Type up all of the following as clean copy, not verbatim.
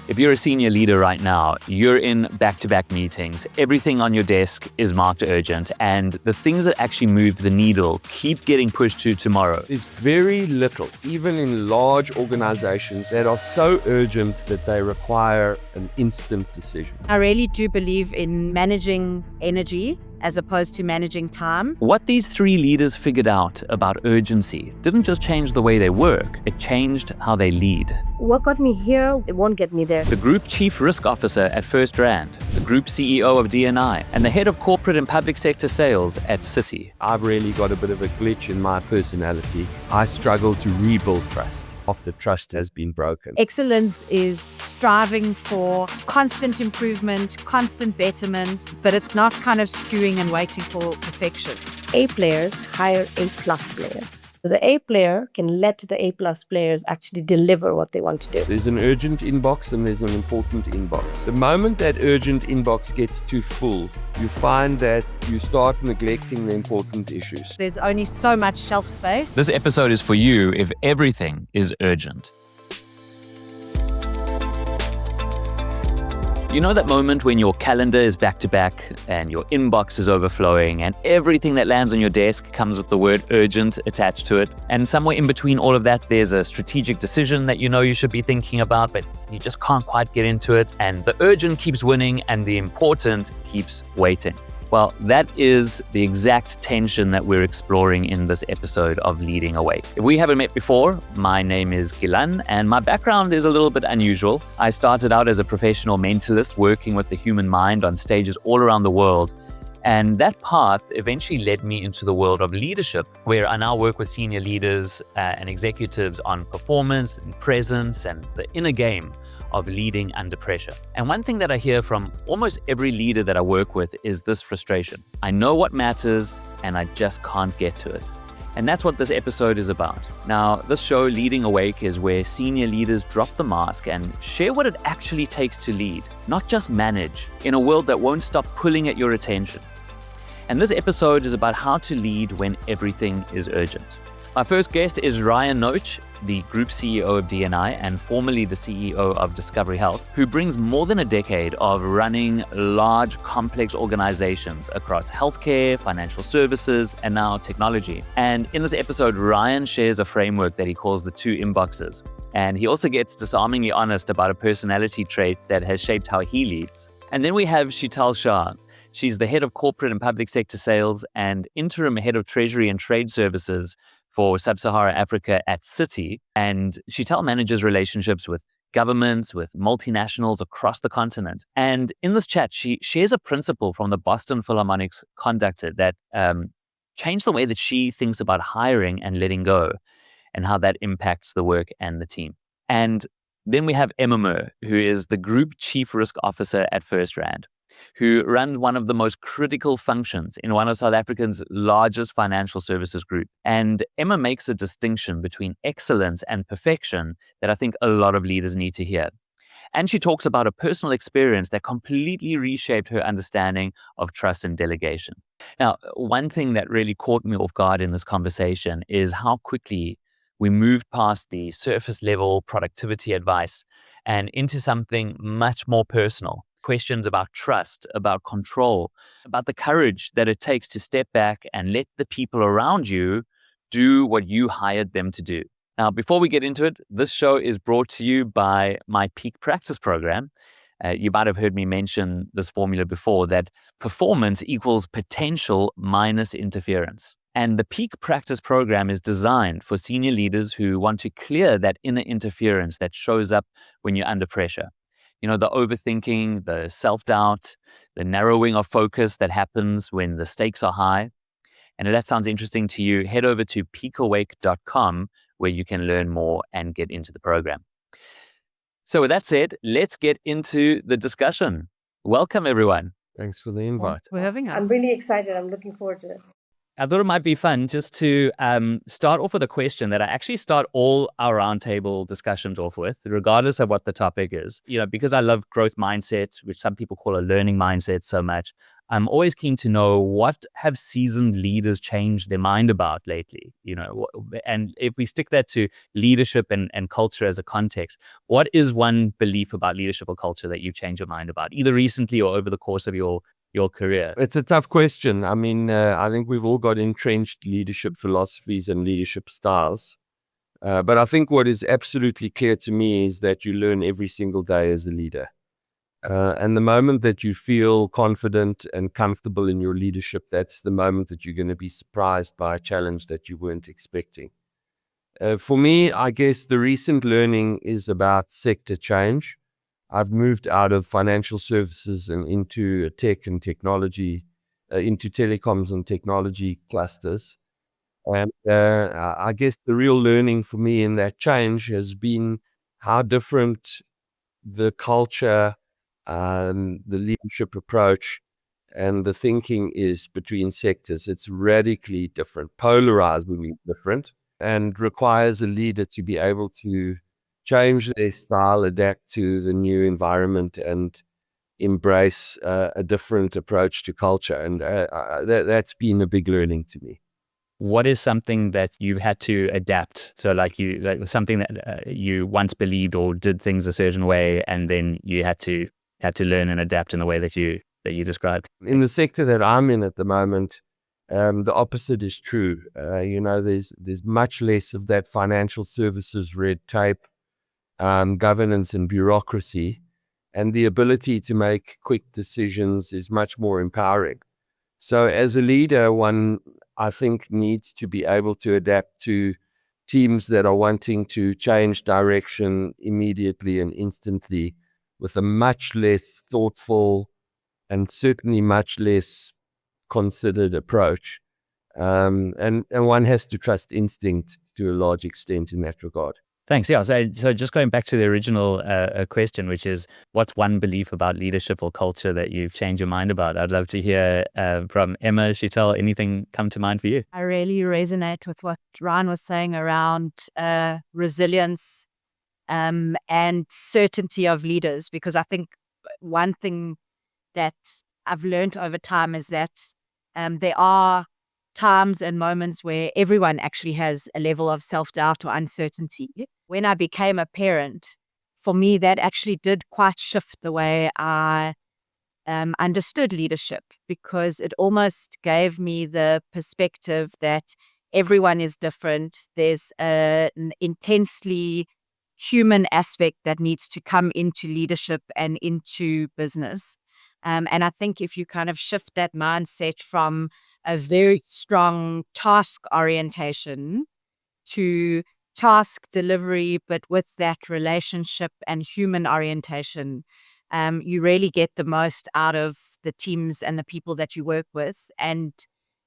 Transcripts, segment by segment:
If you're a senior leader right now, you're in back-to-back meetings, everything on your desk is marked urgent, and the things that actually move the needle keep getting pushed to tomorrow. There's very little, even in large organizations, that are so urgent that they require an instant decision. I really do believe in managing energy as opposed to managing time. What these three leaders figured out about urgency didn't just change the way they work, it changed how they lead. What got me here, it won't get me there. The Group Chief Risk Officer at FirstRand, the Group CEO of DNI, and the Head of Corporate and Public Sector Sales at Citi. I've really got a bit of a glitch in my personality. I struggle to rebuild trust after trust has been broken. Excellence is striving for constant improvement, constant betterment, but it's not kind of stewing and waiting for perfection. A players hire A+ players. So the A player can let the A+ players actually deliver what they want to do. There's an urgent inbox and there's an important inbox. The moment that urgent inbox gets too full, you find that you start neglecting the important issues. There's only so much shelf space. This episode is for you if everything is urgent. You know that moment when your calendar is back to back and your inbox is overflowing and everything that lands on your desk comes with the word urgent attached to it? And somewhere in between all of that, there's a strategic decision that you know you should be thinking about, but you just can't quite get into it. And the urgent keeps winning and the important keeps waiting. Well, that is the exact tension that we're exploring in this episode of Leading Awake. If we haven't met before, my name is Gilan, and my background is a little bit unusual. I started out as a professional mentalist working with the human mind on stages all around the world. And that path eventually led me into the world of leadership, where I now work with senior leaders and executives on performance and presence and the inner game of leading under pressure. And one thing that I hear from almost every leader that I work with is this frustration. I know what matters and I just can't get to it. And that's what this episode is about. Now, this show, Leading Awake, is where senior leaders drop the mask and share what it actually takes to lead, not just manage, in a world that won't stop pulling at your attention. And this episode is about how to lead when everything is urgent. My first guest is Ryan Noach, the Group CEO of DNI and formerly the CEO of Discovery Health, who brings more than a decade of running large, complex organizations across healthcare, financial services, and now technology. And in this episode, Ryan shares a framework that he calls the two inboxes. And he also gets disarmingly honest about a personality trait that has shaped how he leads. And then we have Sheetal Shah. She's the Head of Corporate and Public Sector Sales and Interim Head of Treasury and Trade Services for Sub-Saharan Africa at Citi, and Sheetal manages relationships with governments, with multinationals across the continent. And in this chat, she shares a principle from the Boston Philharmonic's conductor that changed the way that she thinks about hiring and letting go and how that impacts the work and the team. And then we have Emma Moore, who is the Group Chief Risk Officer at FirstRand, who runs one of the most critical functions in one of South Africa's largest financial services group. And Emma makes a distinction between excellence and perfection that I think a lot of leaders need to hear. And she talks about a personal experience that completely reshaped her understanding of trust and delegation. Now, one thing that really caught me off guard in this conversation is how quickly we moved past the surface level productivity advice and into something much more personal. Questions about trust, about control, about the courage that it takes to step back and let the people around you do what you hired them to do. Now, before we get into it, this show is brought to you by my Peak Practice program. You might have heard me mention this formula before, that performance equals potential minus interference. And the Peak Practice program is designed for senior leaders who want to clear that inner interference that shows up when you're under pressure. You know, the overthinking, the self-doubt, the narrowing of focus that happens when the stakes are high. And if that sounds interesting to you, head over to peakawake.com where you can learn more and get into the program. So with that said, let's get into the discussion. Welcome, everyone. Thanks for the invite. We're having us. I'm really excited. I'm looking forward to it. I thought it might be fun just to start off with a question that I actually start all our roundtable discussions off with, regardless of what the topic is. Because I love growth mindset, which some people call a learning mindset so much, I'm always keen to know, what have seasoned leaders changed their mind about lately? And if we stick that to leadership and culture as a context, what is one belief about leadership or culture that you've changed your mind about, either recently or over the course of your career? It's a tough question. I mean, I think we've all got entrenched leadership philosophies and leadership styles. But I think what is absolutely clear to me is that you learn every single day as a leader. And the moment that you feel confident and comfortable in your leadership, that's the moment that you're going to be surprised by a challenge that you weren't expecting. For me, I guess the recent learning is about sector change. I've moved out of financial services and into tech and technology, into telecoms and technology clusters. And I guess the real learning for me in that change has been how different the culture, the leadership approach, and the thinking is between sectors. It's radically different, polarizingly different, and requires a leader to be able to change their style, adapt to the new environment, and embrace a different approach to culture. And that's been a big learning to me. What is something that you've had to adapt? So like something that you once believed or did things a certain way, and then you had to learn and adapt in the way that you described. In the sector that I'm in at the moment, the opposite is true. There's much less of that financial services red tape, governance and bureaucracy, and the ability to make quick decisions is much more empowering. So as a leader, one, I think, needs to be able to adapt to teams that are wanting to change direction immediately and instantly, with a much less thoughtful and certainly much less considered approach. And one has to trust instinct to a large extent in that regard. Thanks. Yeah. So just going back to the original question, which is, what's one belief about leadership or culture that you've changed your mind about? I'd love to hear from Emma, Sheetal, anything come to mind for you? I really resonate with what Ryan was saying around resilience and certainty of leaders, because I think one thing that I've learned over time is that there are times and moments where everyone actually has a level of self-doubt or uncertainty. When I became a parent, for me, that actually did quite shift the way I understood leadership, because it almost gave me the perspective that everyone is different. There's an intensely human aspect that needs to come into leadership and into business. And I think if you kind of shift that mindset from a very strong task orientation to task delivery, but with that relationship and human orientation, you really get the most out of the teams and the people that you work with, and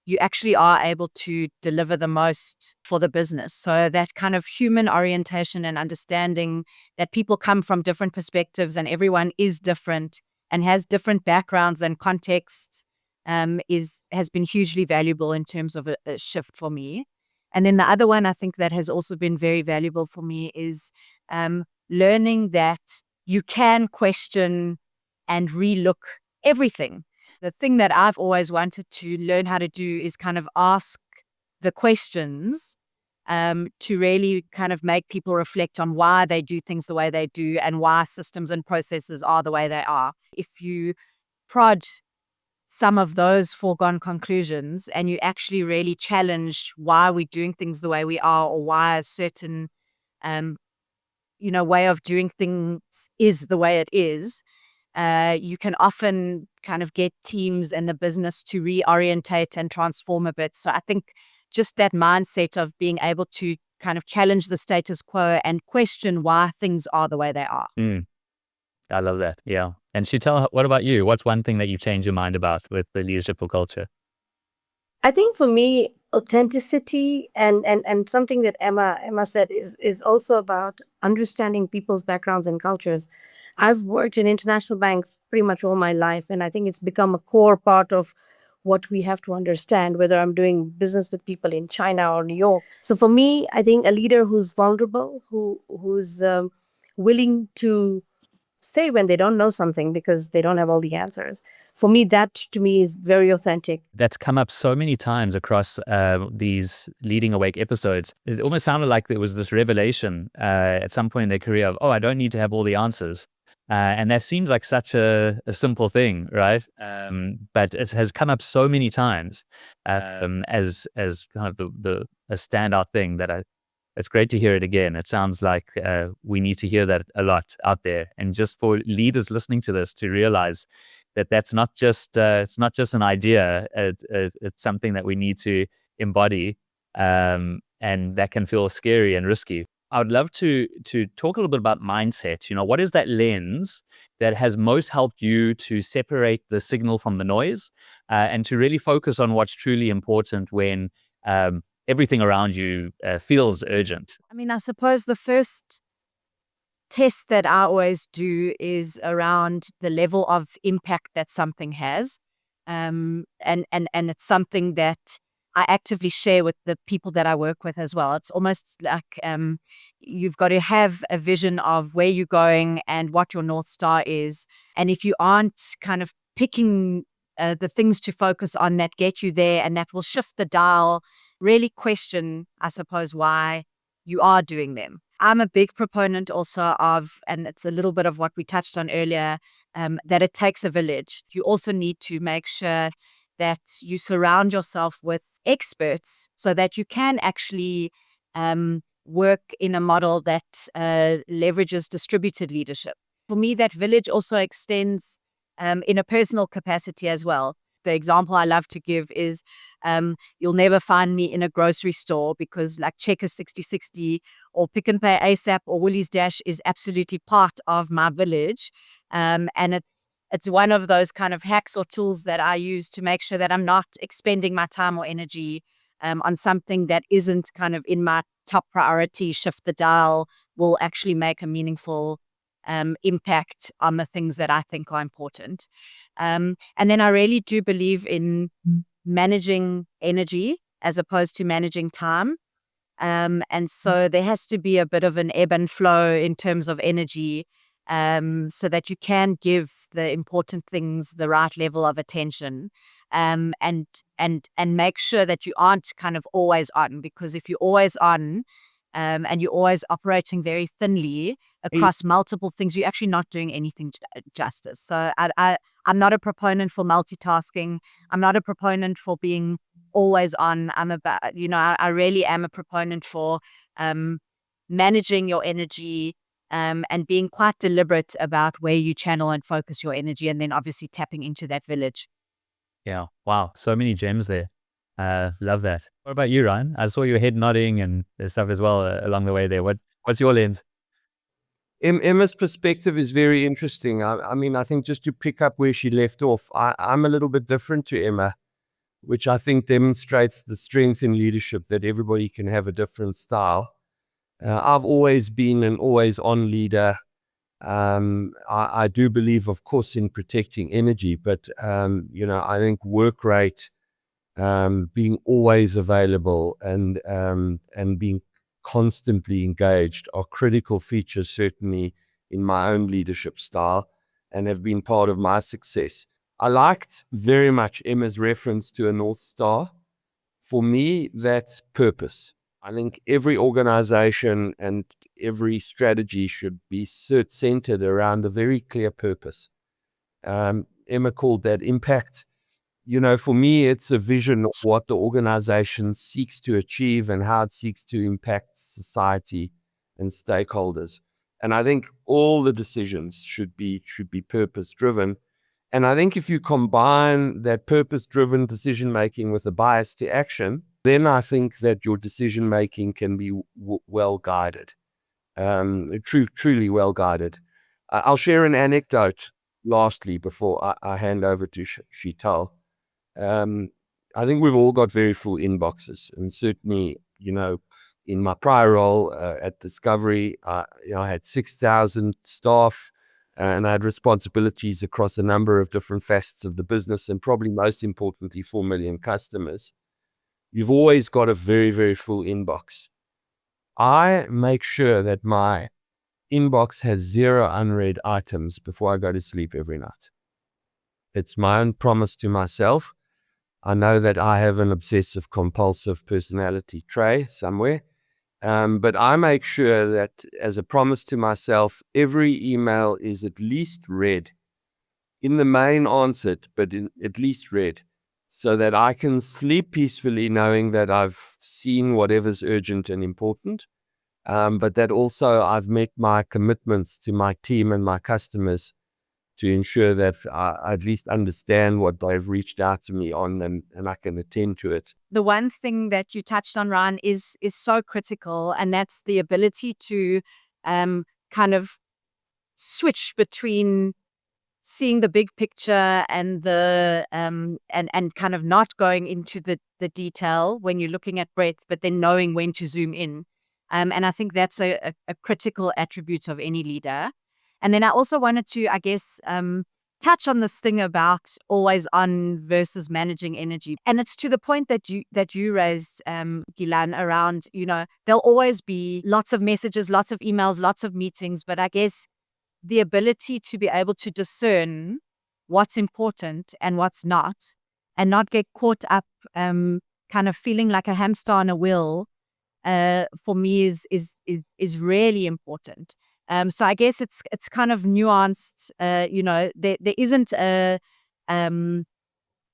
you actually are able to deliver the most for the business. So that kind of human orientation and understanding that people come from different perspectives and everyone is different and has different backgrounds and contexts has been hugely valuable in terms of a shift for me. And then the other one I think that has also been very valuable for me is learning that you can question and relook everything. The thing that I've always wanted to learn how to do is kind of ask the questions to really kind of make people reflect on why they do things the way they do and why systems and processes are the way they are. If you prod some of those foregone conclusions and you actually really challenge why we're doing things the way we are, or why a certain way of doing things is the way it is, you can often kind of get teams and the business to reorientate and transform a bit. So I think just that mindset of being able to kind of challenge the status quo and question why things are the way they are. I love that. Yeah. And Sheetal, what about you? What's one thing that you've changed your mind about with the leadership or culture? I think for me, authenticity and something that Emma said is also about understanding people's backgrounds and cultures. I've worked in international banks pretty much all my life, and I think it's become a core part of what we have to understand, whether I'm doing business with people in China or New York. So for me, I think a leader who's vulnerable, who's willing to say when they don't know something because they don't have all the answers. For me, that to me is very authentic. That's come up so many times across these Leading Awake episodes. It almost sounded like there was this revelation at some point in their career of, oh, I don't need to have all the answers. And that seems like such a simple thing, right? But it has come up so many times as kind of a standout thing that it's great to hear it again. It sounds like we need to hear that a lot out there. And just for leaders listening to this to realize that that's not just it's not just an idea. It's something that we need to embody, and that can feel scary and risky. I would love to talk a little bit about mindset. What is that lens that has most helped you to separate the signal from the noise, and to really focus on what's truly important when everything around you feels urgent? I mean, I suppose the first test that I always do is around the level of impact that something has. And it's something that I actively share with the people that I work with as well. It's almost like you've got to have a vision of where you're going and what your North Star is. And if you aren't kind of picking the things to focus on that get you there and that will shift the dial, really question, I suppose, why you are doing them. I'm a big proponent also of, and it's a little bit of what we touched on earlier, that it takes a village. You also need to make sure that you surround yourself with experts so that you can actually work in a model that leverages distributed leadership. For me, that village also extends in a personal capacity as well. The example I love to give is you'll never find me in a grocery store because like Checkers 60/60 or Pick and Pay ASAP or Woolies Dash is absolutely part of my village. And it's one of those kind of hacks or tools that I use to make sure that I'm not expending my time or energy on something that isn't kind of in my top priority. Shift the dial will actually make a meaningful impact on the things that I think are important. And then I really do believe in managing energy as opposed to managing time. And so there has to be a bit of an ebb and flow in terms of energy, so that you can give the important things the right level of attention, and make sure that you aren't kind of always on, because if you're always on, and you're always operating very thinly across multiple things, you're actually not doing anything justice. So I'm not a proponent for multitasking. I'm not a proponent for being always on. I really am a proponent for managing your energy, and being quite deliberate about where you channel and focus your energy, and then obviously tapping into that village. Yeah. Wow. So many gems there. Love that. What about you, Ryan? I saw your head nodding and stuff as well along the way there. What's your lens? Emma's perspective is very interesting. I mean, I think just to pick up where she left off, I'm a little bit different to Emma, which I think demonstrates the strength in leadership that everybody can have a different style. I've always been an always-on leader. I do believe, of course, in protecting energy, but I think work rate, being always available, and being constantly engaged are critical features, certainly in my own leadership style, and have been part of my success. I liked very much Emma's reference to a North Star. For me, that's purpose. I think every organization and every strategy should be centered around a very clear purpose. Emma called that impact. For me, it's a vision of what the organization seeks to achieve and how it seeks to impact society and stakeholders. And I think all the decisions should be purpose-driven. And I think if you combine that purpose-driven decision-making with a bias to action, then I think that your decision-making can be well-guided, truly well-guided. I'll share an anecdote lastly before I hand over to Sheetal. I think we've all got very full inboxes, and certainly, in my prior role at Discovery, I had 6,000 staff. and I had responsibilities across a number of different facets of the business, and probably most importantly, 4 million customers. You've always got a very, very full inbox. I make sure that my inbox has 0 unread items before I go to sleep every night. It's my own promise to myself. I know that I have an obsessive compulsive personality trait somewhere, but I make sure that as a promise to myself, every email is at least read, in the main answered, but at least read, so that I can sleep peacefully knowing that I've seen whatever's urgent and important, but that also I've met my commitments to my team and my customers to ensure that I at least understand what they've reached out to me on, and I can attend to it. The one thing that you touched on, Ryan, is so critical, and that's the ability to kind of switch between seeing the big picture and the and kind of not going into the detail when you're looking at breadth, but then knowing when to zoom in. And I think that's a critical attribute of any leader. And then I also wanted to, I guess, touch on this thing about always on versus managing energy. And it's to the point that you raised, Gilan, around, there'll always be lots of messages, lots of emails, lots of meetings, but I guess the ability to be able to discern what's important and what's not, and not get caught up kind of feeling like a hamster on a wheel, for me is really important. So I guess it's kind of nuanced. There isn't a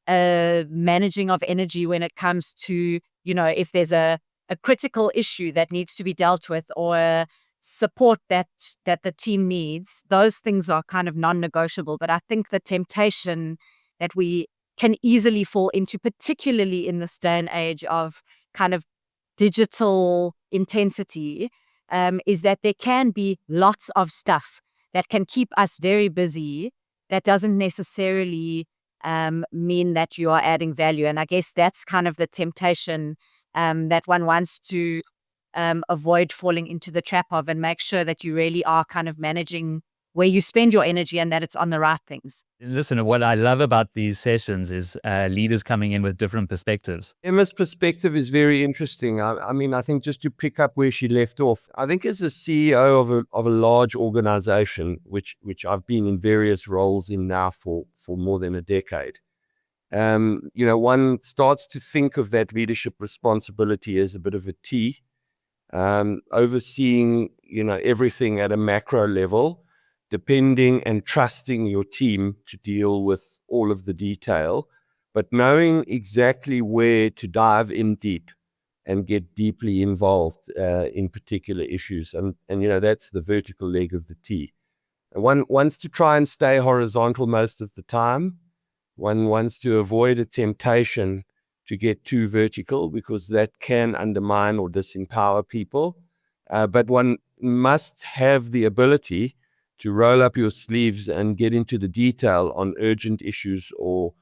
managing of energy when it comes to, if there's a critical issue that needs to be dealt with, or support that the team needs. Those things are kind of non-negotiable. But I think the temptation that we can easily fall into, particularly in this day and age of kind of digital intensity, is that there can be lots of stuff that can keep us very busy. That doesn't necessarily mean that you are adding value. And I guess that's kind of the temptation that one wants to avoid falling into the trap of, and make sure that you really are kind of managing where you spend your energy and that it's on the right things. Listen, what I love about these sessions is leaders coming in with different perspectives. Emma's perspective is very interesting. I mean, I think just to pick up where she left off, I think as a CEO of a large organization, which I've been in various roles in now for more than a decade, one starts to think of that leadership responsibility as a bit of a T, overseeing, everything at a macro level, depending and trusting your team to deal with all of the detail, but knowing exactly where to dive in deep and get deeply involved in particular issues. And that's the vertical leg of the T. And one wants to try and stay horizontal most of the time. One wants to avoid a temptation to get too vertical, because that can undermine or disempower people. But one must have the ability to roll up your sleeves and get into the detail on urgent issues or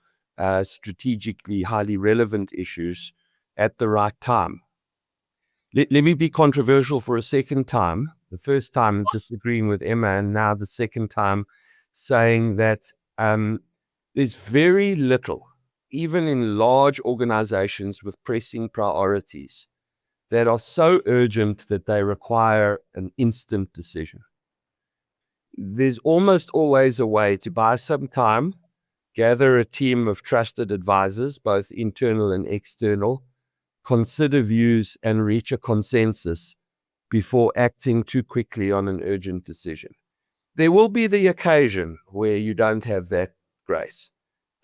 strategically highly relevant issues at the right time. Let me be controversial for a second time. The first time disagreeing with Emma, and now the second time saying that there's very little, even in large organizations with pressing priorities, that are so urgent that they require an instant decision. There's almost always a way to buy some time, gather a team of trusted advisors, both internal and external, consider views and reach a consensus before acting too quickly on an urgent decision. There will be the occasion where you don't have that grace.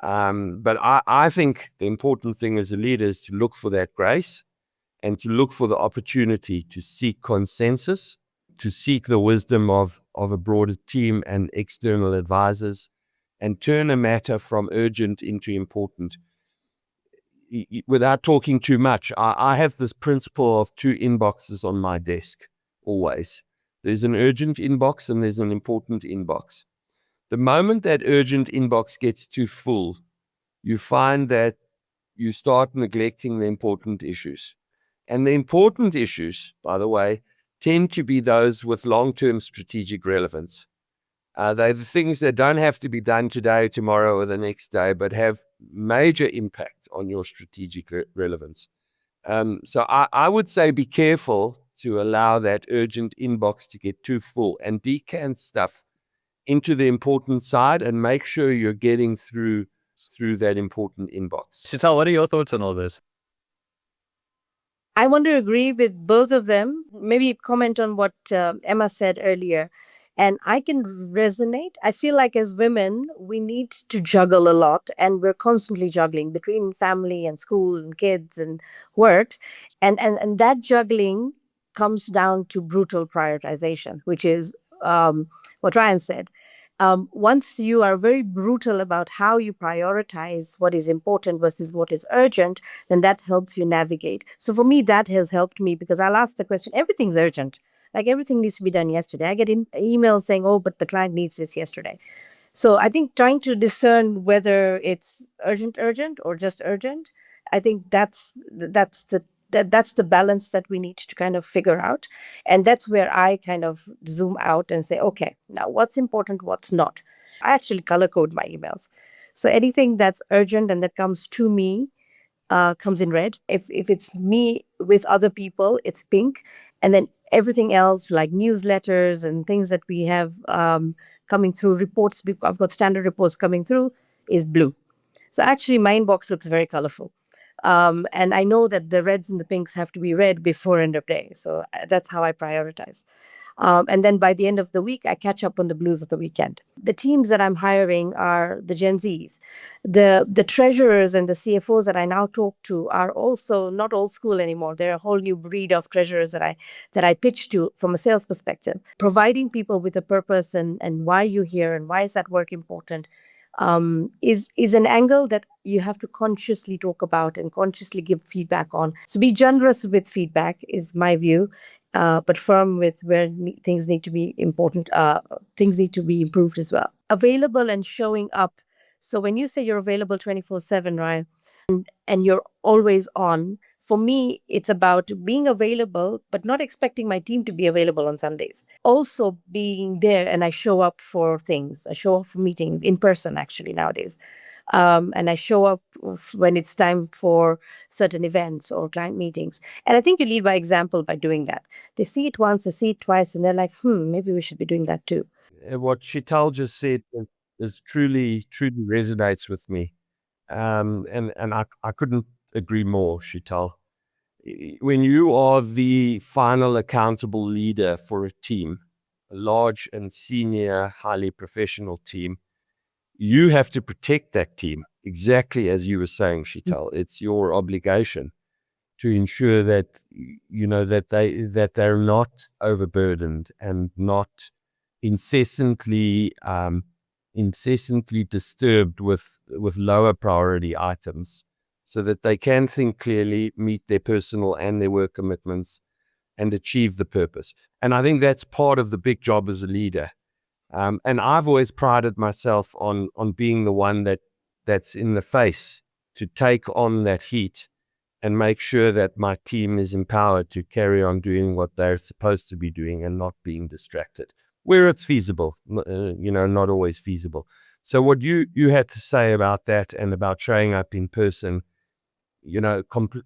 But I think the important thing as a leader is to look for that grace and to look for the opportunity to seek consensus, to seek the wisdom of a broader team and external advisors, and turn a matter from urgent into important. Without talking too much, I have this principle of 2 inboxes on my desk, always. There's an urgent inbox and there's an important inbox. The moment that urgent inbox gets too full, you find that you start neglecting the important issues. And the important issues, by the way, tend to be those with long-term strategic relevance. They're the things that don't have to be done today, tomorrow, or the next day, but have major impact on your strategic relevance. So I would say be careful to allow that urgent inbox to get too full, and decant stuff into the important side and make sure you're getting through that important inbox. Sheetal, what are your thoughts on all this? I want to agree with both of them. Maybe comment on what Emma said earlier. And I can resonate. I feel like as women, we need to juggle a lot, and we're constantly juggling between family and school and kids and work. And that juggling comes down to brutal prioritization, which is what Ryan said. Once you are very brutal about how you prioritize what is important versus what is urgent, then that helps you navigate. So for me, that has helped me, because I'll ask the question, everything's urgent. Like everything needs to be done yesterday. I get emails saying, oh, but the client needs this yesterday. So I think trying to discern whether it's urgent or just urgent, I think that's the balance that we need to kind of figure out. And that's where I kind of zoom out and say, okay, now what's important, what's not. I actually color code my emails. So anything that's urgent and that comes to me comes in red. If it's me with other people, it's pink. And then everything else, like newsletters and things that we have coming through, reports, I've got standard reports coming through, is blue. So actually my inbox looks very colorful. And I know that the reds and the pinks have to be read before end of day. So that's how I prioritize. And then by the end of the week, I catch up on the blues of the weekend. The teams that I'm hiring are the Gen Zs. The treasurers and the CFOs that I now talk to are also not old school anymore. They're a whole new breed of treasurers that I pitch to from a sales perspective. Providing people with a purpose and why you're here and why is that work important is an angle that you have to consciously talk about and consciously give feedback on. So be generous with feedback is my view, but firm with where things need to be important. Things need to be improved as well. Available and showing up. So when you say you're available 24/7, Ryan, and you're always on, for me, it's about being available, but not expecting my team to be available on Sundays. Also being there, and I show up for things. I show up for meetings in person, actually, nowadays. And I show up when it's time for certain events or client meetings. And I think you lead by example by doing that. They see it once, they see it twice, and they're like, maybe we should be doing that too. What Sheetal just said is truly resonates with me. And I couldn't agree more, Sheetal. When you are the final accountable leader for a team, a large and senior, highly professional team, you have to protect that team, exactly as you were saying, Sheetal. It's your obligation to ensure that that they're not overburdened and not incessantly disturbed with lower priority items, so that they can think clearly, meet their personal and their work commitments, and achieve the purpose. And I think that's part of the big job as a leader. And I've always prided myself on being the one that's in the face to take on that heat and make sure that my team is empowered to carry on doing what they're supposed to be doing and not being distracted, where it's feasible, not always feasible. So what you had to say about that and about showing up in person,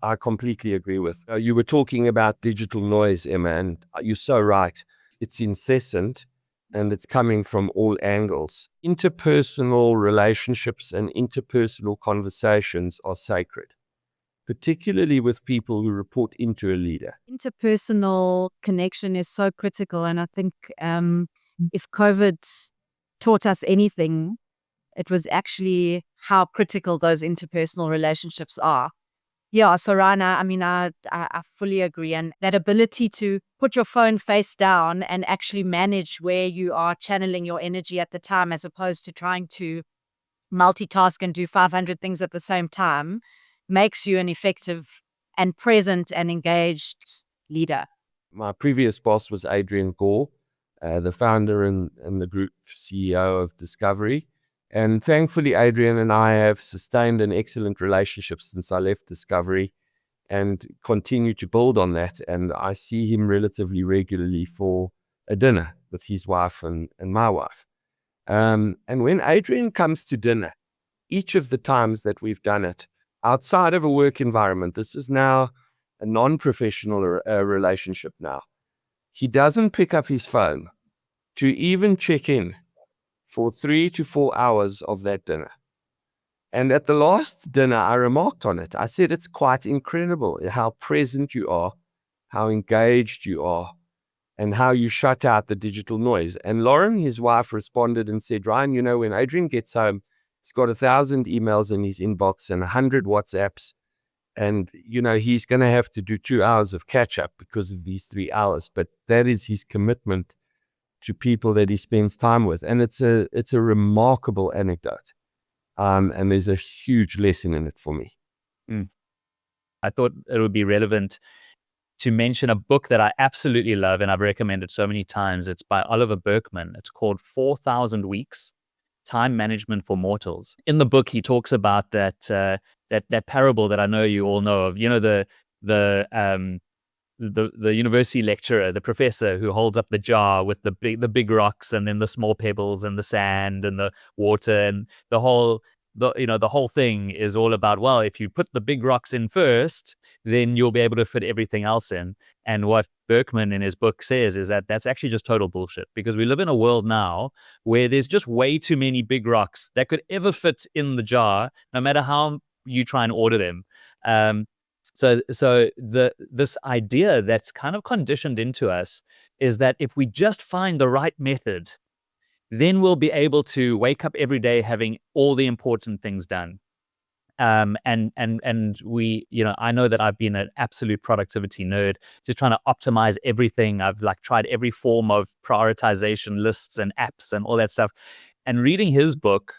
I completely agree with. You were talking about digital noise, Emma, and you're so right. It's incessant and it's coming from all angles. Interpersonal relationships and interpersonal conversations are sacred, particularly with people who report into a leader. Interpersonal connection is so critical. And I think if COVID taught us anything, it was actually how critical those interpersonal relationships are. Yeah, so Rana, I fully agree. And that ability to put your phone face down and actually manage where you are channeling your energy at the time, as opposed to trying to multitask and do 500 things at the same time, makes you an effective and present and engaged leader. My previous boss was Adrian Gore, the founder and the Group CEO of Discovery. And thankfully, Adrian and I have sustained an excellent relationship since I left Discovery and continue to build on that. And I see him relatively regularly for a dinner with his wife and my wife. And when Adrian comes to dinner, each of the times that we've done it, outside of a work environment, this is now a non-professional relationship now. He doesn't pick up his phone to even check in for 3 to 4 hours of that dinner. And at the last dinner, I remarked on it. I said, it's quite incredible how present you are, how engaged you are, and how you shut out the digital noise. And Lauren, his wife, responded and said, Ryan, you know, when Adrian gets home, he's got 1,000 emails in his inbox and 100 WhatsApps. And, you know, he's going to have to do 2 hours of catch up because of these 3 hours. But that is his commitment to people that he spends time with. And it's a remarkable anecdote. And there's a huge lesson in it for me. I thought it would be relevant to mention a book that I absolutely love, and I've recommended so many times. It's by Oliver Burkeman. It's called 4,000 Weeks, Time Management for Mortals. In the book, he talks about that parable that I know you all know of. You know, the university lecturer, the professor who holds up the jar with the big rocks and then the small pebbles and the sand and the water, and the whole thing is all about, well, if you put the big rocks in first, then you'll be able to fit everything else in. And what Berkman in his book says is that that's actually just total bullshit, because we live in a world now where there's just way too many big rocks that could ever fit in the jar, no matter how you try and order them. So this idea that's kind of conditioned into us is that if we just find the right method, then we'll be able to wake up every day having all the important things done. And we, you know, I know that I've been an absolute productivity nerd, just trying to optimize everything. I've tried every form of prioritization lists and apps and all that stuff. And reading his book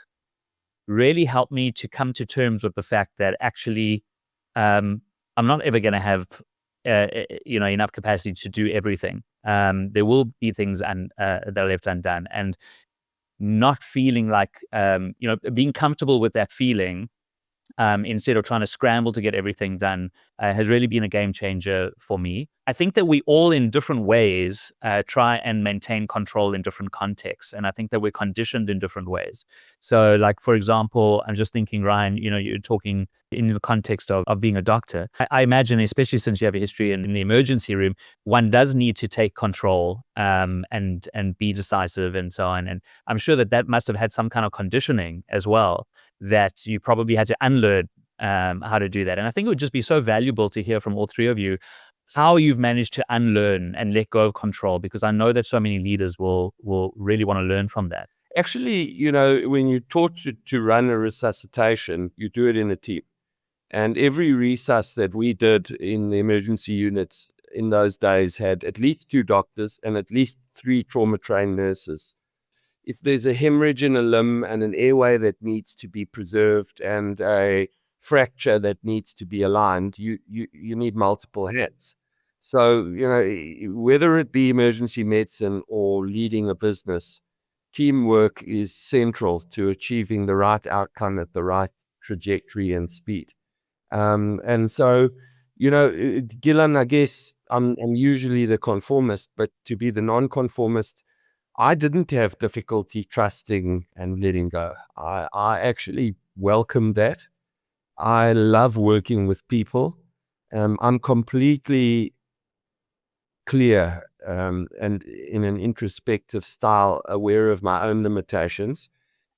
really helped me to come to terms with the fact that actually, I'm not ever going to have, enough capacity to do everything. There will be things that are left undone, and not feeling like, being comfortable with that feeling, instead of trying to scramble to get everything done, has really been a game changer for me. I think that we all, in different ways, try and maintain control in different contexts. And I think that we're conditioned in different ways. So, like, for example, I'm just thinking, Ryan, you know, you're talking in the context of being a doctor. I imagine, especially since you have a history in the emergency room, one does need to take control and be decisive and so on. And I'm sure that must have had some kind of conditioning as well, that you probably had to unlearn how to do that. And I think it would just be so valuable to hear from all three of you how you've managed to unlearn and let go of control, because I know that so many leaders will really want to learn from that. Actually, you know, when you're taught to run a resuscitation, you do it in a team. And every resus that we did in the emergency units in those days had at least 2 doctors and at least 3 trauma-trained nurses. If there's a hemorrhage in a limb and an airway that needs to be preserved and a fracture that needs to be aligned, you need multiple hands. So, you know, whether it be emergency medicine or leading a business, teamwork is central to achieving the right outcome at the right trajectory and speed. And so, you know, Gillan, I guess I'm usually the conformist, but to be the non-conformist, I didn't have difficulty trusting and letting go. I actually welcome that. I love working with people. I'm completely clear and in an introspective style, aware of my own limitations.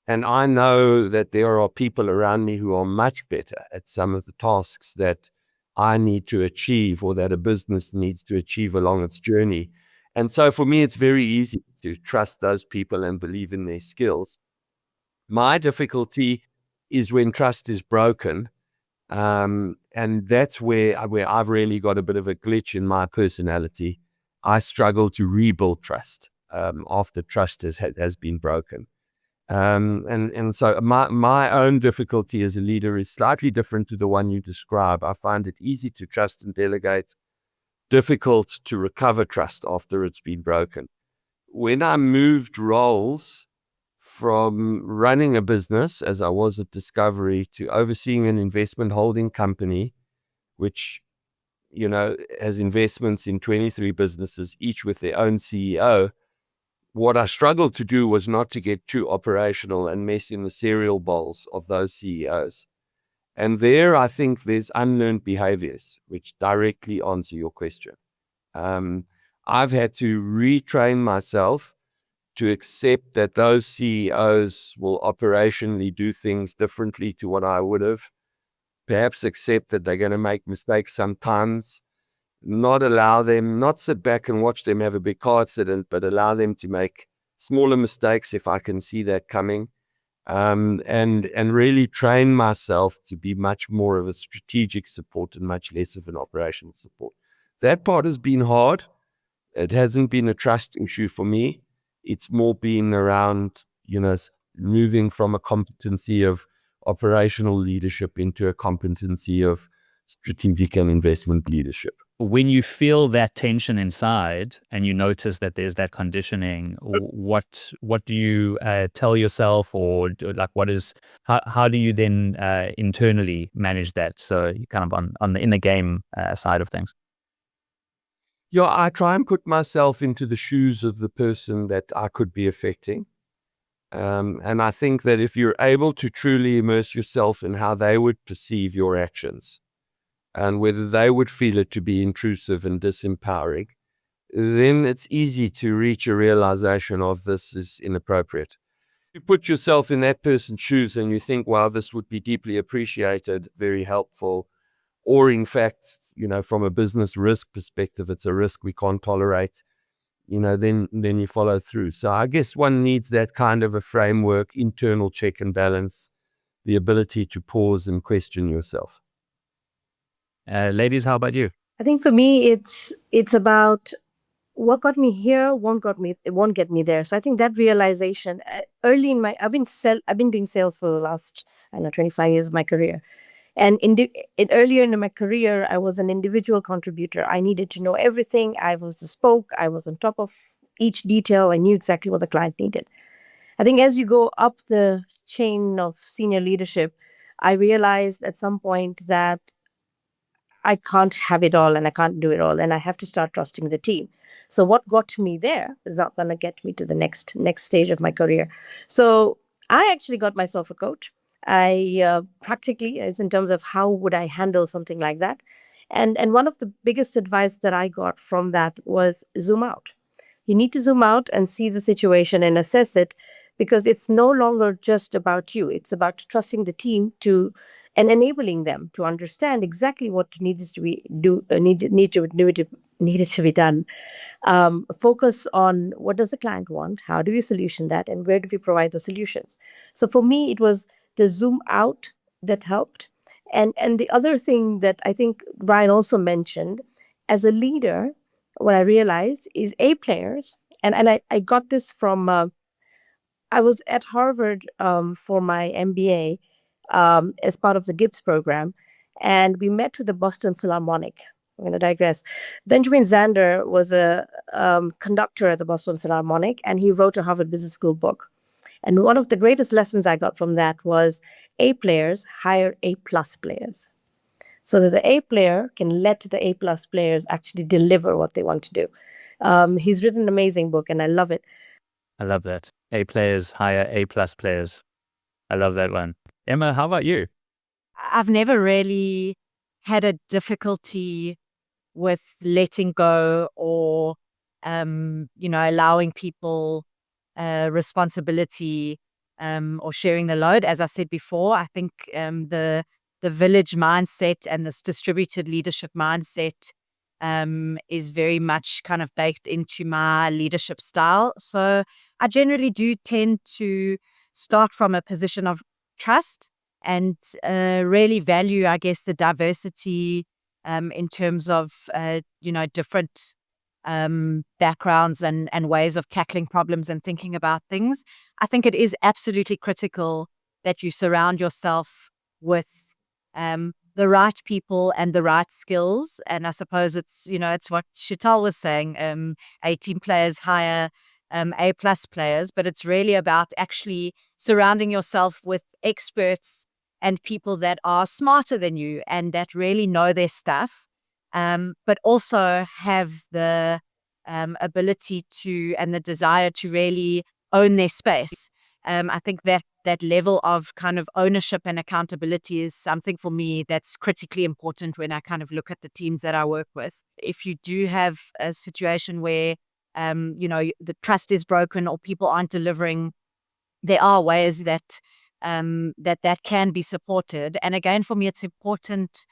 And I know that there are people around me who are much better at some of the tasks that I need to achieve or that a business needs to achieve along its journey. And so for me, it's very easy to trust those people and believe in their skills. My difficulty is when trust is broken. And that's where I've really got a bit of a glitch in my personality. I struggle to rebuild trust after trust has been broken. And so my own difficulty as a leader is slightly different to the one you describe. I find it easy to trust and delegate, difficult to recover trust after it's been broken. When I moved roles from running a business, as I was at Discovery, to overseeing an investment holding company, which, you know, has investments in 23 businesses, each with their own CEO, what I struggled to do was not to get too operational and mess in the cereal bowls of those CEOs. And there, I think there's unlearned behaviors which directly answer your question. I've had to retrain myself to accept that those CEOs will operationally do things differently to what I would have. Perhaps accept that they're going to make mistakes sometimes, not sit back and watch them have a big car accident, but allow them to make smaller mistakes if I can see that coming. And really train myself to be much more of a strategic support and much less of an operational support. That part has been hard. It hasn't been a trust issue for me. It's more been around, moving from a competency of operational leadership into a competency of strategic and investment leadership. When you feel that tension inside and you notice that there's that conditioning, what do you tell yourself, or how do you then internally manage that? So you're kind of on the inner game side of things. Yeah, I try and put myself into the shoes of the person that I could be affecting. And I think that if you're able to truly immerse yourself in how they would perceive your actions and whether they would feel it to be intrusive and disempowering, then it's easy to reach a realization of this is inappropriate. You put yourself in that person's shoes and you think, wow, this would be deeply appreciated, very helpful, or in fact, from a business risk perspective, it's a risk we can't tolerate, then you follow through. So I guess one needs that kind of a framework, internal check and balance, the ability to pause and question yourself. Ladies, how about you? I think for me, it's about what got me here won't get me there. So I think that realization early in I've been doing sales for the last 25 years of my career. And earlier in my career, I was an individual contributor. I needed to know everything. I was the spoke. I was on top of each detail. I knew exactly what the client needed. I think as you go up the chain of senior leadership, I realized at some point that I can't have it all and I can't do it all, and I have to start trusting the team. So what got me there is not going to get me to the next stage of my career. So I actually got myself a coach. I practically, as in terms of how would I handle something like that. And one of the biggest advice that I got from that was zoom out. You need to zoom out and see the situation and assess it, because it's no longer just about you. It's about trusting the team and enabling them to understand exactly what needed to be done. Focus on what does the client want, how do we solution that, and where do we provide the solutions. So for me, it was the zoom out that helped. And the other thing that I think Ryan also mentioned, as a leader, what I realized is A players, and I got this from, I was at Harvard for my MBA as part of the Gibbs program, and we met with the Boston Philharmonic. I'm going to digress. Benjamin Zander was a conductor at the Boston Philharmonic, and he wrote a Harvard Business School book. And one of the greatest lessons I got from that was A players hire A+ players, so that the A player can let the A+ players actually deliver what they want to do. He's written an amazing book, and I love it. I love that. A players hire A+ players. I love that one. Emma, how about you? I've never really had a difficulty with letting go or, allowing people responsibility or sharing the load. As I said before, I think the village mindset and this distributed leadership mindset is very much kind of baked into my leadership style. So I generally do tend to start from a position of trust and really value, I guess, the diversity in terms of, different backgrounds and ways of tackling problems and thinking about things. I think it is absolutely critical that you surround yourself with the right people and the right skills. And I suppose it's what Sheetal was saying, 18 players hire A+ players, but it's really about actually surrounding yourself with experts and people that are smarter than you and that really know their stuff, but also have the ability to and the desire to really own their space. I think that level of kind of ownership and accountability is something for me that's critically important when I kind of look at the teams that I work with. If you do have a situation where, the trust is broken or people aren't delivering, there are ways that that can be supported. And again, for me, it's important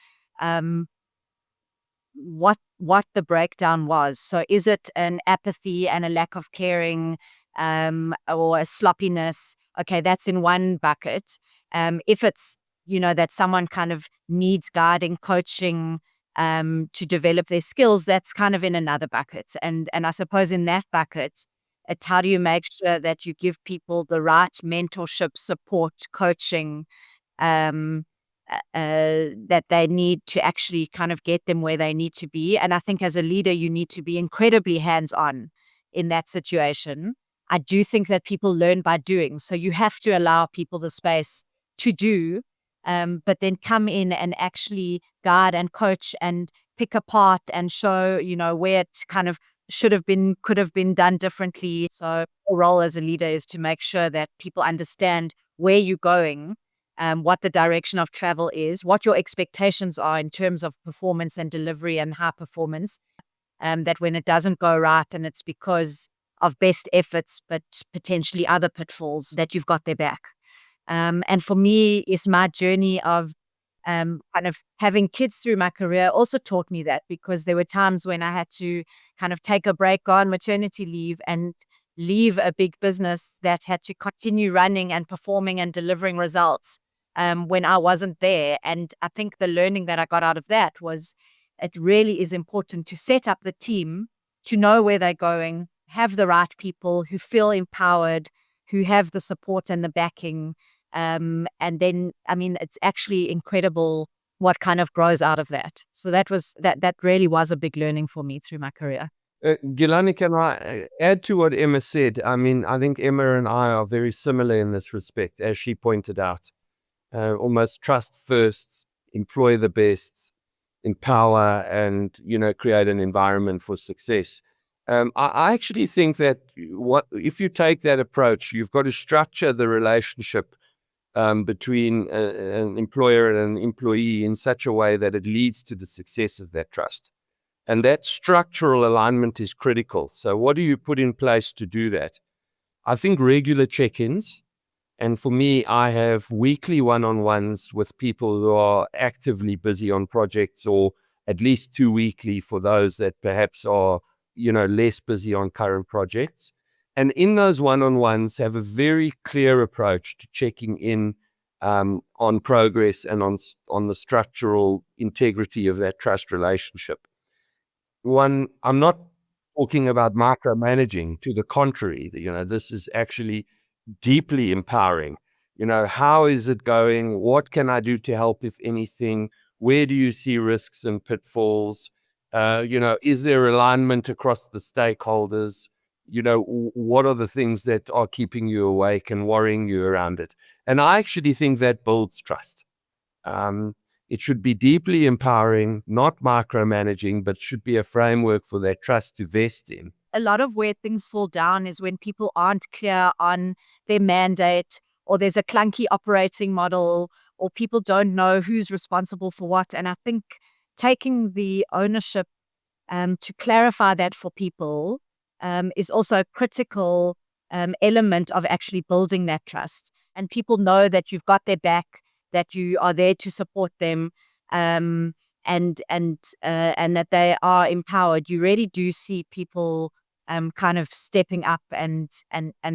what the breakdown was. So is it an apathy and a lack of caring, or a sloppiness? Okay, that's in one bucket. If it's, that someone kind of needs guiding, coaching, to develop their skills, that's kind of in another bucket. And I suppose in that bucket, it's how do you make sure that you give people the right mentorship, support, coaching, that they need to actually kind of get them where they need to be. And I think as a leader, you need to be incredibly hands-on in that situation. I do think that people learn by doing. So you have to allow people the space to do, but then come in and actually guide and coach and pick apart and show, where it kind of should have been, could have been done differently. So our role as a leader is to make sure that people understand where you're going, what the direction of travel is, what your expectations are in terms of performance and delivery and high performance, that when it doesn't go right and it's because of best efforts, but potentially other pitfalls, that you've got their back. And for me, is my journey of kind of having kids through my career also taught me that, because there were times when I had to kind of take a break, go on maternity leave, and leave a big business that had to continue running and performing and delivering results when I wasn't there. And I think the learning that I got out of that was it really is important to set up the team to know where they're going, have the right people who feel empowered, who have the support and the backing. And then, it's actually incredible what kind of grows out of that. So that really was a big learning for me through my career. Gilani, can I add to what Emma said? I think Emma and I are very similar in this respect, as she pointed out. Almost trust first, employ the best, empower, and, create an environment for success. I actually think that if you take that approach, you've got to structure the relationship between an employer and an employee in such a way that it leads to the success of that trust. And that structural alignment is critical. So what do you put in place to do that? I think regular check-ins. And for me, I have weekly one-on-ones with people who are actively busy on projects, or at least 2 weekly for those that perhaps are, less busy on current projects. And in those one-on-ones, have a very clear approach to checking in on progress and on the structural integrity of that trust relationship. I'm not talking about micromanaging. To the contrary, this is actually deeply empowering. How is it going? What can I do to help, if anything? Where do you see risks and pitfalls? Is there alignment across the stakeholders? What are the things that are keeping you awake and worrying you around it? And I actually think that builds trust. It should be deeply empowering, not micromanaging, but should be a framework for that trust to vest in. A lot of where things fall down is when people aren't clear on their mandate, or there's a clunky operating model, or people don't know who's responsible for what. And I think taking the ownership to clarify that for people is also a critical element of actually building that trust. And people know that you've got their back, that you are there to support them, and that they are empowered. You really do see people kind of stepping up and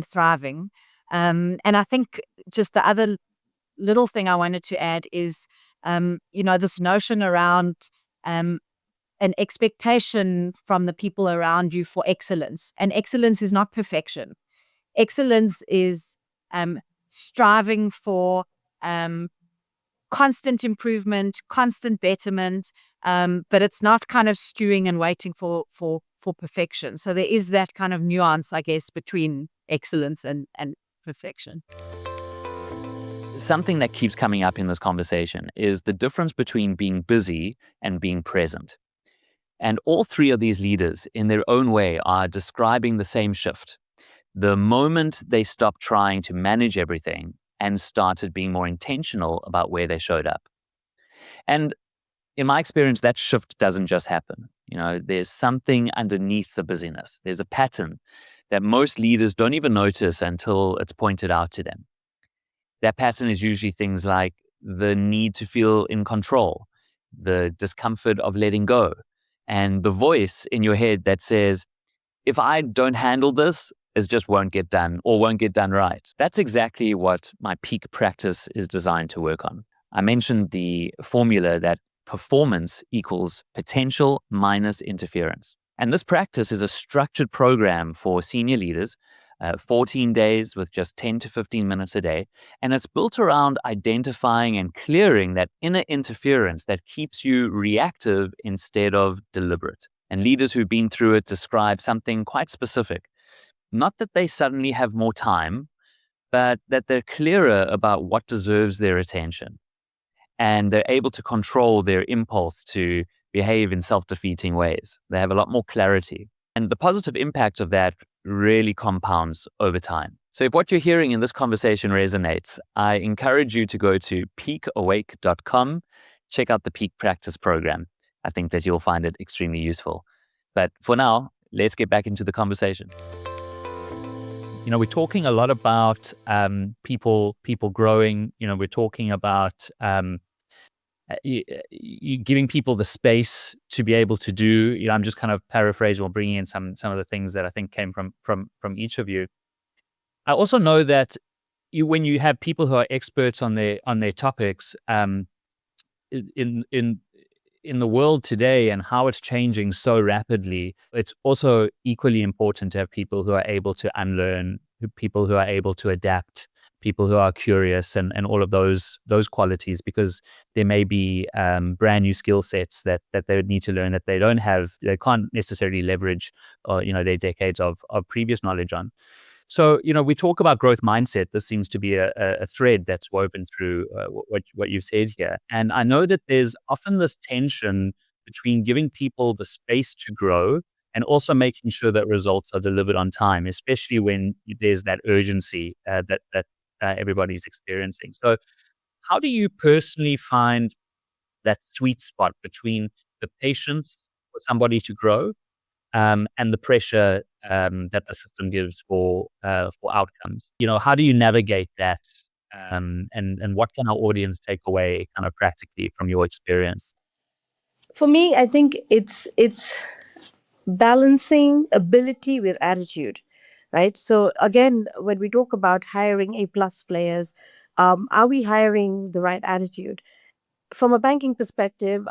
thriving. And I think just the other little thing I wanted to add is, this notion around an expectation from the people around you for excellence. And excellence is not perfection. Excellence is striving for constant improvement, constant betterment, but it's not kind of stewing and waiting for perfection. So there is that kind of nuance, I guess, between excellence and perfection. Something that keeps coming up in this conversation is the difference between being busy and being present. And all three of these leaders, in their own way, are describing the same shift. The moment they stopped trying to manage everything and started being more intentional about where they showed up. And in my experience, that shift doesn't just happen. There's something underneath the busyness. There's a pattern that most leaders don't even notice until it's pointed out to them. That pattern is usually things like the need to feel in control, the discomfort of letting go, and the voice in your head that says, if I don't handle this, it just won't get done or won't get done right. That's exactly what my peak practice is designed to work on. I mentioned the formula that performance equals potential minus interference. And this practice is a structured program for senior leaders, 14 days with just 10 to 15 minutes a day. And it's built around identifying and clearing that inner interference that keeps you reactive instead of deliberate. And leaders who've been through it describe something quite specific. Not that they suddenly have more time, but that they're clearer about what deserves their attention. And they're able to control their impulse to behave in self-defeating ways. They have a lot more clarity. And the positive impact of that really compounds over time. So if what you're hearing in this conversation resonates, I encourage you to go to peakawake.com, check out the Peak Practice program. I think that you'll find it extremely useful. But for now, let's get back into the conversation. We're talking a lot about people growing. We're talking about giving people the space to be able to do. I'm just kind of paraphrasing or bringing in some of the things that I think came from each of you. I also know that when you have people who are experts on their topics, in the world today and how it's changing so rapidly, it's also equally important to have people who are able to unlearn, people who are able to adapt, people who are curious, and all of those qualities, because there may be brand new skill sets that they would need to learn that they don't have, they can't necessarily leverage, their decades of previous knowledge on. So, we talk about growth mindset. This seems to be a thread that's woven through what you've said here. And I know that there's often this tension between giving people the space to grow and also making sure that results are delivered on time, especially when there's that urgency that everybody's experiencing. So how do you personally find that sweet spot between the patience for somebody to grow and the pressure that the system gives for outcomes? How do you navigate that? And what can our audience take away kind of practically from your experience? For me, I think it's balancing ability with attitude, right? So again, when we talk about hiring A+ players, are we hiring the right attitude? From a banking perspective,